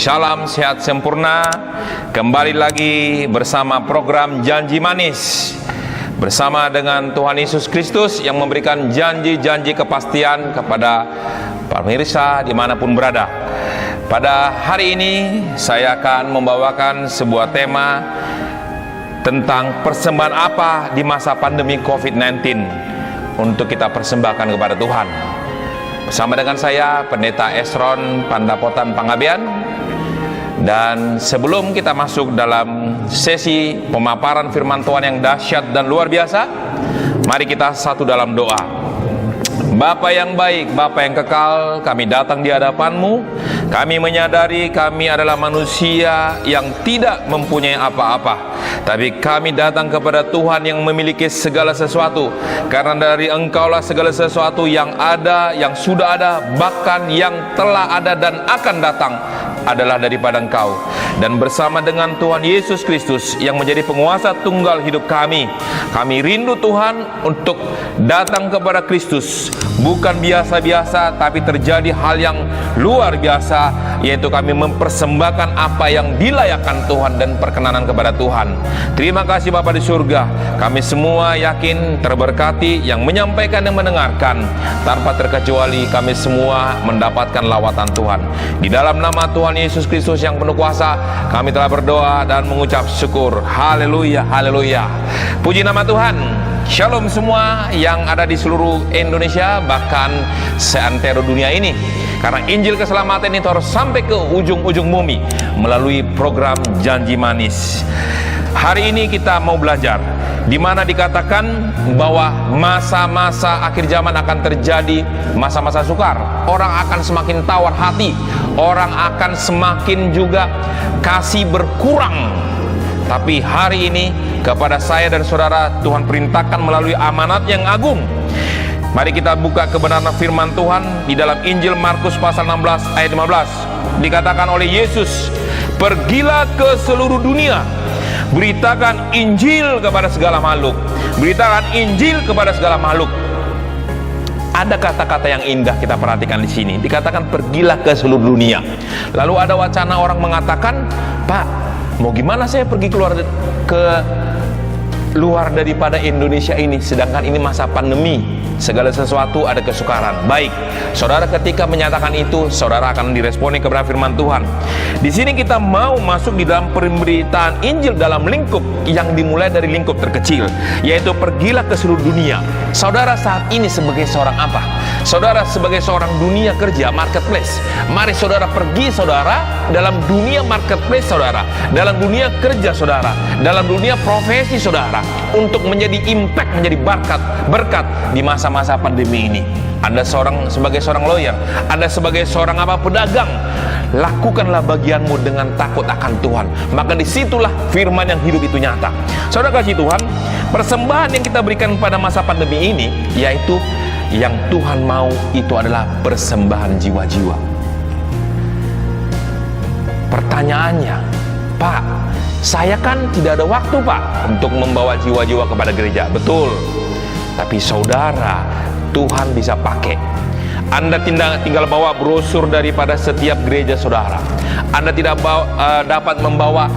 Shalom sehat sempurna. Kembali lagi bersama program Janji Manis, bersama dengan Tuhan Yesus Kristus yang memberikan janji-janji kepastian kepada pemirsa dimanapun berada. Pada hari ini saya akan membawakan sebuah tema tentang persembahan apa di masa pandemi COVID-19 untuk kita persembahkan kepada Tuhan. Bersama dengan saya, Pendeta Esron Pandapotan Pangabean. Dan sebelum kita masuk dalam sesi pemaparan firman Tuhan yang dahsyat dan luar biasa, mari kita satu dalam doa. Bapa yang baik, Bapa yang kekal, kami datang di hadapan-Mu. Kami menyadari kami adalah manusia yang tidak mempunyai apa-apa, tapi kami datang kepada Tuhan yang memiliki segala sesuatu. Karena dari Engkaulah segala sesuatu yang ada, yang sudah ada, bahkan yang telah ada dan akan datang adalah daripada Engkau. Dan bersama dengan Tuhan Yesus Kristus yang menjadi penguasa tunggal hidup kami, kami rindu Tuhan untuk datang kepada Kristus. Bukan biasa-biasa, tapi terjadi hal yang luar biasa, yaitu kami mempersembahkan apa yang dilayakkan Tuhan dan perkenanan kepada Tuhan. Terima kasih Bapa di surga. Kami semua yakin terberkati, yang menyampaikan dan mendengarkan. Tanpa terkecuali kami semua mendapatkan lawatan Tuhan. Di dalam nama Tuhan Yesus Kristus yang penuh kuasa, kami telah berdoa dan mengucap syukur. Haleluya, haleluya. Puji nama Tuhan. Shalom semua yang ada di seluruh Indonesia, bahkan seantero dunia ini. Karena Injil keselamatan itu harus sampai ke ujung-ujung bumi melalui program Janji Manis. Hari ini kita mau belajar di mana dikatakan bahwa masa-masa akhir zaman akan terjadi masa-masa sukar. Orang akan semakin tawar hati, orang akan semakin juga kasih berkurang. Tapi hari ini kepada saya dan saudara Tuhan perintahkan melalui amanat yang agung. Mari kita buka kebenaran firman Tuhan di dalam Injil Markus pasal 16 ayat 15. Dikatakan oleh Yesus, "Pergilah ke seluruh dunia, beritakan Injil kepada segala makhluk." Beritakan Injil kepada segala makhluk. Ada kata-kata yang indah kita perhatikan di sini. Dikatakan pergilah ke seluruh dunia. Lalu ada wacana orang mengatakan, "Pak, mau gimana saya pergi ke luar daripada Indonesia ini, sedangkan ini masa pandemi, segala sesuatu ada kesukaran." Baik, saudara, ketika menyatakan itu, saudara akan diresponi kepada firman Tuhan. Di sini kita mau masuk di dalam pemberitaan Injil dalam lingkup yang dimulai dari lingkup terkecil, yaitu pergilah ke seluruh dunia. Saudara saat ini sebagai seorang apa? Saudara sebagai seorang dunia kerja, marketplace. Mari saudara pergi, saudara, dalam dunia marketplace saudara, dalam dunia kerja saudara, dalam dunia profesi saudara, untuk menjadi impact, menjadi berkat di masa-masa pandemi ini. Anda sebagai seorang lawyer, Anda sebagai seorang pedagang, lakukanlah bagianmu dengan takut akan Tuhan. Maka disitulah firman yang hidup itu nyata. Saudara kasih Tuhan, persembahan yang kita berikan pada masa pandemi ini, yaitu yang Tuhan mau itu adalah persembahan jiwa-jiwa. Pertanyaannya, "Pak, saya kan tidak ada waktu, Pak, untuk membawa jiwa-jiwa kepada gereja." Betul. Tapi saudara, Tuhan bisa pakai. Anda tinggal bawa brosur daripada setiap gereja saudara. Anda tidak dapat membawa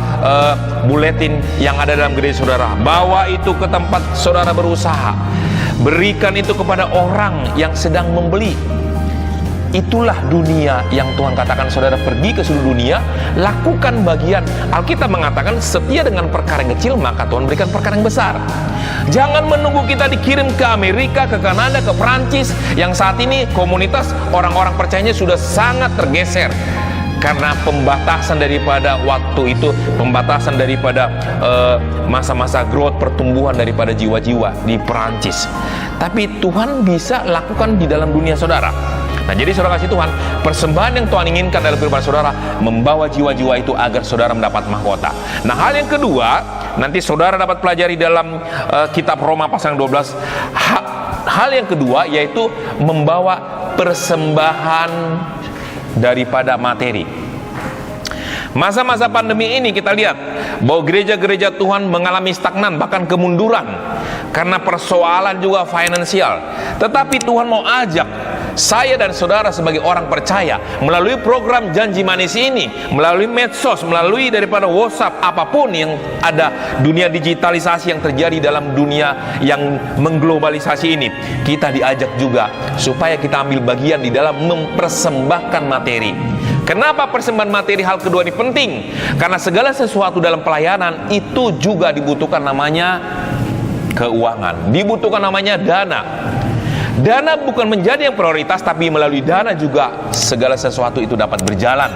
buletin yang ada dalam gereja saudara. Bawa itu ke tempat saudara berusaha. Berikan itu kepada orang yang sedang membeli. Itulah dunia yang Tuhan katakan saudara pergi ke seluruh dunia, lakukan bagian. Alkitab mengatakan setia dengan perkara yang kecil, maka Tuhan berikan perkara yang besar. Jangan menunggu kita dikirim ke Amerika, ke Kanada, ke Perancis, yang saat ini komunitas orang-orang percayanya sudah sangat tergeser karena pembatasan daripada waktu itu, pembatasan daripada masa-masa growth, pertumbuhan daripada jiwa-jiwa di Perancis. Tapi Tuhan bisa lakukan di dalam dunia saudara. Nah, jadi saudara kasih Tuhan, persembahan yang Tuhan inginkan dalam kehidupan saudara, membawa jiwa-jiwa itu agar saudara mendapat mahkota. Nah, hal yang kedua, nanti saudara dapat pelajari dalam kitab Roma pasal 12. Hal yang kedua yaitu membawa persembahan daripada materi. Masa-masa pandemi ini kita lihat bahwa gereja-gereja Tuhan mengalami stagnan, bahkan kemunduran karena persoalan juga finansial. Tetapi Tuhan mau ajak saya dan saudara sebagai orang percaya melalui program Janji Manis ini, melalui medsos, melalui daripada WhatsApp, apapun yang ada, dunia digitalisasi yang terjadi dalam dunia yang mengglobalisasi ini, kita diajak juga supaya kita ambil bagian di dalam mempersembahkan materi. Kenapa persembahan materi hal kedua ini penting? Karena segala sesuatu dalam pelayanan itu juga dibutuhkan namanya keuangan, dibutuhkan namanya dana. Dana bukan menjadi yang prioritas, tapi melalui dana juga segala sesuatu itu dapat berjalan.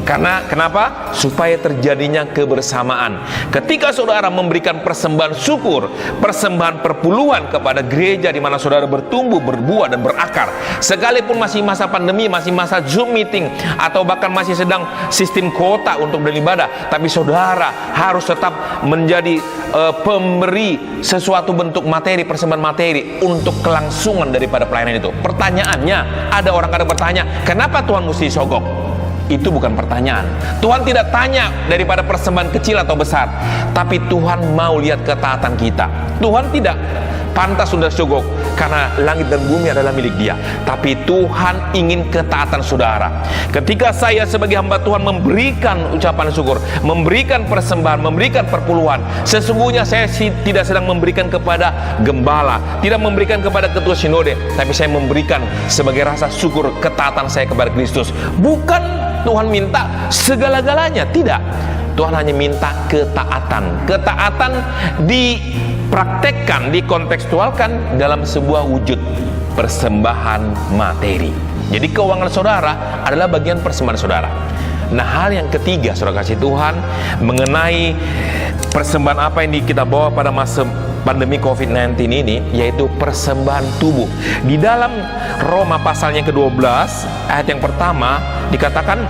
Karena kenapa? Supaya terjadinya kebersamaan. Ketika saudara memberikan persembahan syukur, persembahan perpuluhan kepada gereja di mana saudara bertumbuh, berbuah dan berakar, sekalipun masih masa pandemi, masih masa Zoom meeting, atau bahkan masih sedang sistem kuota untuk beribadah, tapi saudara harus tetap menjadi pemberi sesuatu bentuk materi, persembahan materi untuk kelangsungan daripada pelayanan itu. Pertanyaannya, ada orang kadang bertanya, kenapa Tuhan mesti sogok? Itu bukan pertanyaan. Tuhan tidak tanya daripada persembahan kecil atau besar, tapi Tuhan mau lihat ketaatan kita. Tuhan tidak pantas sudah sogok karena langit dan bumi adalah milik Dia, tapi Tuhan ingin ketaatan saudara. Ketika saya sebagai hamba Tuhan memberikan ucapan syukur, memberikan persembahan, memberikan perpuluhan, sesungguhnya saya tidak sedang memberikan kepada gembala, tidak memberikan kepada ketua sinode, tapi saya memberikan sebagai rasa syukur ketaatan saya kepada Kristus. Bukan Tuhan minta segala-galanya, tidak. Tuhan hanya minta ketaatan. Ketaatan dipraktekkan, dikontekstualkan dalam sebuah wujud persembahan materi. Jadi keuangan saudara adalah bagian persembahan saudara. Nah, hal yang ketiga, saudara kasih Tuhan, mengenai persembahan apa yang kita bawa pada masa pandemi COVID-19 ini, yaitu persembahan tubuh. Di dalam Roma pasalnya ke-12 ayat yang pertama dikatakan,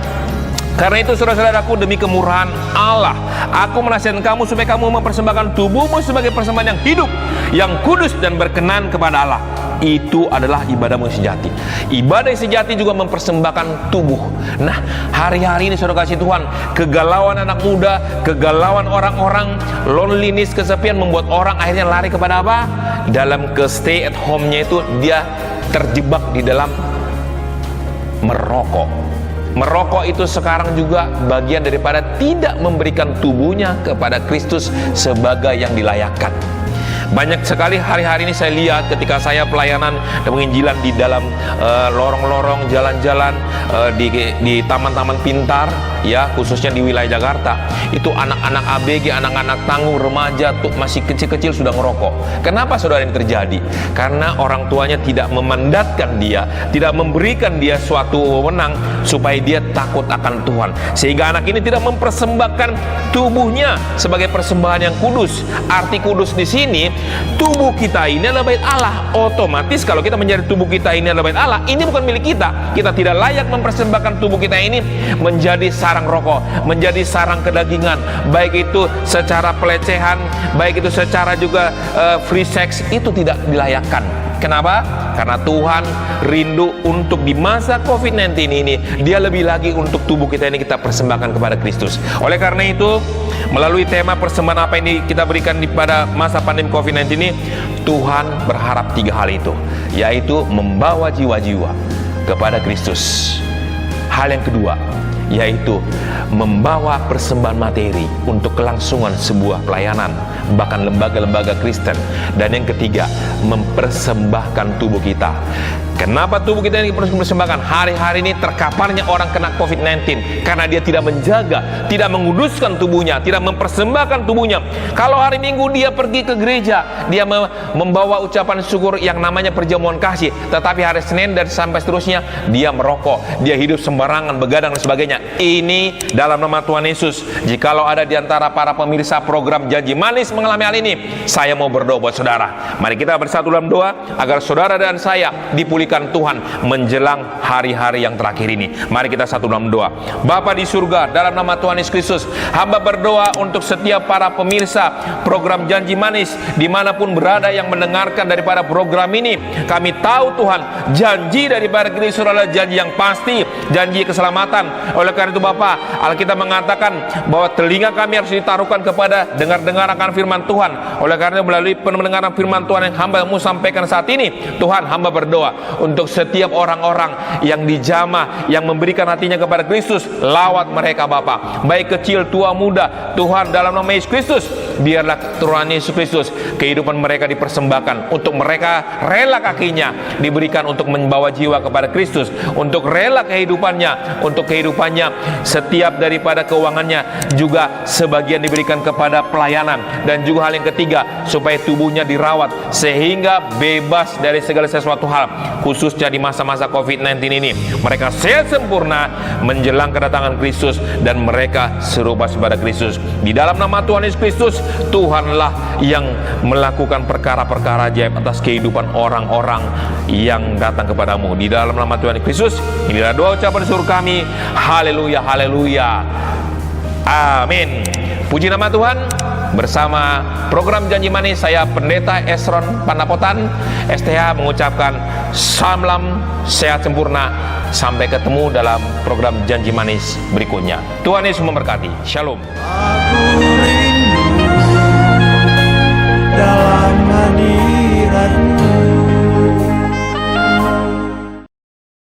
karena itu saudara-saudaraku, demi kemurahan Allah, aku menasihatkan kamu supaya kamu mempersembahkan tubuhmu sebagai persembahan yang hidup, yang kudus dan berkenan kepada Allah. Itu adalah ibadahmu yang sejati. Ibadah yang sejati juga mempersembahkan tubuh. Nah, hari-hari ini saudara kasih Tuhan, kegalauan anak muda, kegalauan orang-orang, loneliness, kesepian membuat orang akhirnya lari kepada apa? Dalam ke stay at home-nya itu dia terjebak di dalam merokok. Merokok itu sekarang juga bagian daripada tidak memberikan tubuhnya kepada Kristus sebagai yang dilayakkan. Banyak sekali hari-hari ini saya lihat ketika saya pelayanan dan penginjilan di dalam lorong-lorong, jalan-jalan, di taman-taman pintar, ya, khususnya di wilayah Jakarta, itu anak-anak ABG, anak-anak tanggung, remaja tuh masih kecil-kecil sudah ngerokok. Kenapa saudara ini terjadi? Karena orang tuanya tidak memandatkan dia, tidak memberikan dia suatu wewenang supaya dia takut akan Tuhan, sehingga anak ini tidak mempersembahkan tubuhnya sebagai persembahan yang kudus. Arti kudus di sini, tubuh kita ini adalah bait Allah. Otomatis kalau kita menjadi tubuh kita ini adalah bait Allah, ini bukan milik kita. Kita tidak layak mempersembahkan tubuh kita ini menjadi sarang rokok, menjadi sarang kedagingan, baik itu secara pelecehan, baik itu secara juga free sex, itu tidak dilayakkan. Kenapa? Karena Tuhan rindu untuk di masa COVID-19 ini, Dia lebih lagi untuk tubuh kita ini kita persembahkan kepada Kristus. Oleh karena itu, melalui tema persembahan apa ini kita berikan pada masa pandemi COVID-19 ini, Tuhan berharap 3 hal itu, yaitu membawa jiwa-jiwa kepada Kristus. Hal yang kedua, yaitu membawa persembahan materi untuk kelangsungan sebuah pelayanan, bahkan lembaga-lembaga Kristen. Dan yang ketiga, mempersembahkan tubuh kita. Kenapa tubuh kita ini dipersembahkan? Hari-hari ini terkaparnya orang kena COVID-19 karena dia tidak menjaga, tidak menguduskan tubuhnya, tidak mempersembahkan tubuhnya. Kalau hari Minggu dia pergi ke gereja, dia membawa ucapan syukur yang namanya perjamuan kasih, tetapi hari Senin dan sampai seterusnya dia merokok, dia hidup sembarangan, begadang dan sebagainya. Ini dalam nama Tuhan Yesus, jikalau ada di antara para pemirsa program Janji Manis mengalami hal ini, saya mau berdoa buat saudara. Mari kita bersatu dalam doa agar saudara dan saya dipulihkan Tuhan menjelang hari-hari yang terakhir ini. Mari kita satu dalam doa. Bapa di surga, dalam nama Tuhan Yesus Kristus, hamba berdoa untuk setiap para pemirsa program Janji Manis dimanapun berada yang mendengarkan daripada program ini. Kami tahu Tuhan, janji daripada Kristus adalah janji yang pasti, janji keselamatan. Oleh karena itu Bapa, Alkitab mengatakan bahwa telinga kami harus ditaruhkan kepada dengar-dengar akan firman Tuhan. Oleh karena itu melalui pendengaran firman Tuhan yang hamba-Mu sampaikan saat ini, Tuhan, hamba berdoa untuk setiap orang-orang yang dijamah, yang memberikan hatinya kepada Kristus, lawat mereka Bapa, baik kecil, tua, muda. Tuhan, dalam nama Yesus Kristus, biarlah Tuhan Yesus Kristus, kehidupan mereka dipersembahkan, untuk mereka rela kakinya diberikan untuk membawa jiwa kepada Kristus, untuk rela kehidupannya, untuk kehidupannya setiap daripada keuangannya juga sebagian diberikan kepada pelayanan. Dan juga hal yang ketiga, supaya tubuhnya dirawat sehingga bebas dari segala sesuatu hal, khususnya di masa-masa COVID-19 ini. Mereka sehat sempurna menjelang kedatangan Kristus, dan mereka serupa kepada Kristus. Di dalam nama Tuhan Yesus Kristus, Tuhanlah yang melakukan perkara-perkara ajaib atas kehidupan orang-orang yang datang kepadamu. Di dalam nama Tuhan Yesus Kristus, inilah doa ucapan syukur kami. Haleluya, haleluya, amin. Puji nama Tuhan. Bersama program Janji Manis, saya Pendeta Esron Pandapotan STH mengucapkan salam sehat sempurna. Sampai ketemu dalam program Janji Manis berikutnya. Tuhan Yesus memberkati. Shalom. Aku rindu dalam